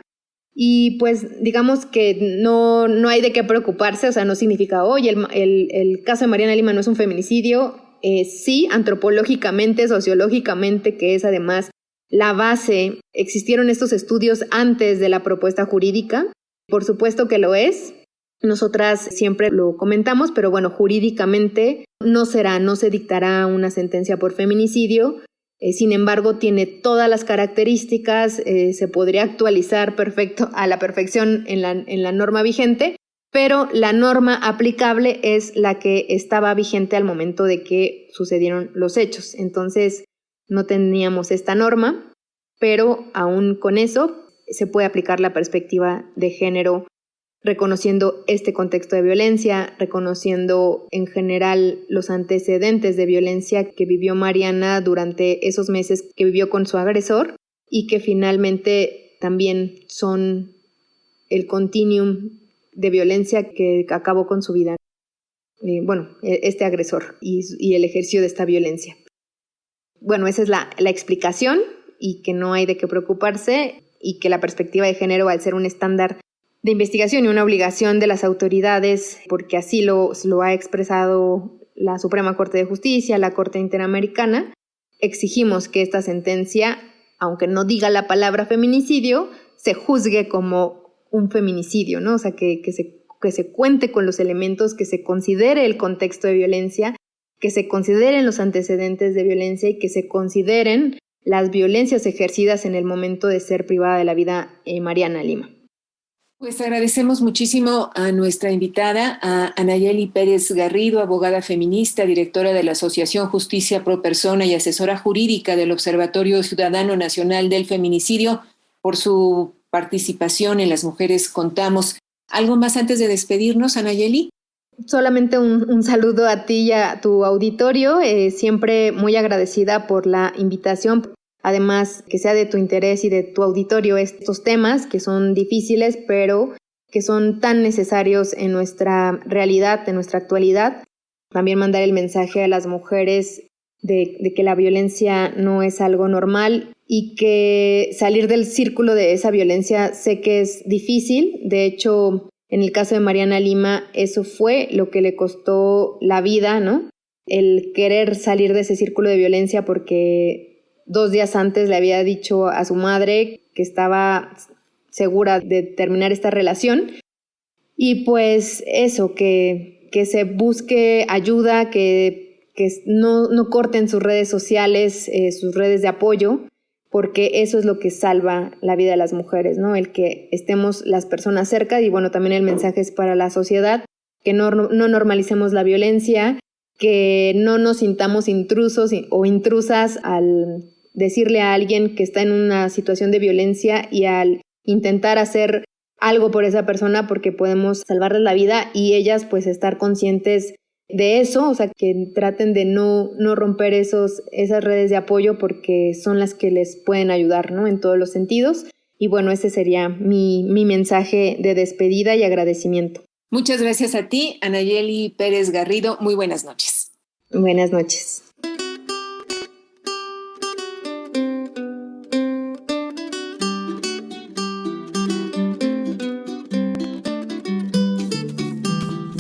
[SPEAKER 2] Y pues digamos que no hay de qué preocuparse, o sea, no significa, oye, el caso de Mariana Lima no es un feminicidio. Sí, antropológicamente, sociológicamente, que es además la base, existieron estos estudios antes de la propuesta jurídica, por supuesto que lo es. Nosotras siempre lo comentamos, pero bueno, jurídicamente no se dictará una sentencia por feminicidio. Sin embargo, tiene todas las características, se podría actualizar a la perfección en la norma vigente, pero la norma aplicable es la que estaba vigente al momento de que sucedieron los hechos. Entonces, no teníamos esta norma, pero aún con eso se puede aplicar la perspectiva de género, reconociendo este contexto de violencia, reconociendo en general los antecedentes de violencia que vivió Mariana durante esos meses que vivió con su agresor y que finalmente también son el continuum de violencia que acabó con su vida. Este agresor y el ejercicio de esta violencia. Bueno, esa es la explicación y que no hay de qué preocuparse y que la perspectiva de género, al ser un estándar de investigación y una obligación de las autoridades, porque así lo ha expresado la Suprema Corte de Justicia, la Corte Interamericana, exigimos que esta sentencia, aunque no diga la palabra feminicidio, se juzgue como un feminicidio, ¿no? O sea, que se cuente con los elementos, que se considere el contexto de violencia, que se consideren los antecedentes de violencia y que se consideren las violencias ejercidas en el momento de ser privada de la vida Mariana Lima.
[SPEAKER 5] Pues agradecemos muchísimo a nuestra invitada, a Anayeli Pérez Garrido, abogada feminista, directora de la Asociación Justicia Pro Persona y asesora jurídica del Observatorio Ciudadano Nacional del Feminicidio, por su participación en Las Mujeres Contamos. ¿Algo más antes de despedirnos, Anayeli?
[SPEAKER 2] Solamente un saludo a ti y a tu auditorio, siempre muy agradecida por la invitación. Además, que sea de tu interés y de tu auditorio estos temas que son difíciles, pero que son tan necesarios en nuestra realidad, en nuestra actualidad. También mandar el mensaje a las mujeres de que la violencia no es algo normal y que salir del círculo de esa violencia sé que es difícil. De hecho, en el caso de Mariana Lima, eso fue lo que le costó la vida, ¿no? El querer salir de ese círculo de violencia porque 2 días antes le había dicho a su madre que estaba segura de terminar esta relación. Y pues eso, que se busque ayuda, que no corten sus redes sociales, sus redes de apoyo, porque eso es lo que salva la vida de las mujeres, ¿no? El que estemos las personas cerca. Y bueno, también el mensaje es para la sociedad, que no normalicemos la violencia, que no nos sintamos intrusos o intrusas al decirle a alguien que está en una situación de violencia y al intentar hacer algo por esa persona porque podemos salvarles la vida y ellas pues estar conscientes de eso, o sea, que traten de no romper esas redes de apoyo porque son las que les pueden ayudar, ¿no? En todos los sentidos. Y bueno, ese sería mi mensaje de despedida y agradecimiento.
[SPEAKER 5] Muchas gracias a ti, Anayeli Pérez Garrido. Muy buenas noches.
[SPEAKER 2] Buenas noches.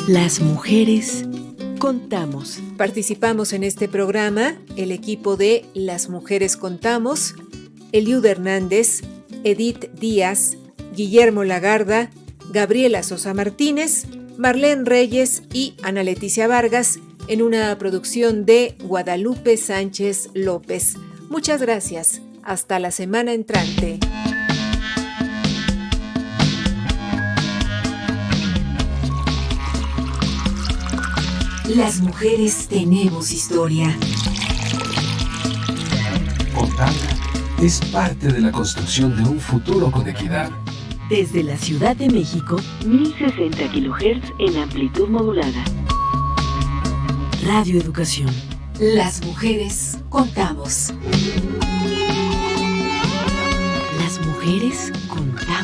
[SPEAKER 3] Las Mujeres Contamos.
[SPEAKER 5] Participamos en este programa el equipo de Las Mujeres Contamos, Eliud Hernández, Edith Díaz, Guillermo Lagarda, Gabriela Sosa Martínez, Marlene Reyes y Ana Leticia Vargas, en una producción de Guadalupe Sánchez López. Muchas gracias. Hasta la semana entrante.
[SPEAKER 3] Las mujeres tenemos historia.
[SPEAKER 1] Contarla es parte de la construcción de un futuro con equidad.
[SPEAKER 3] Desde la Ciudad de México, 1060 kHz en amplitud modulada. Radio Educación. Las mujeres contamos. Las mujeres contamos.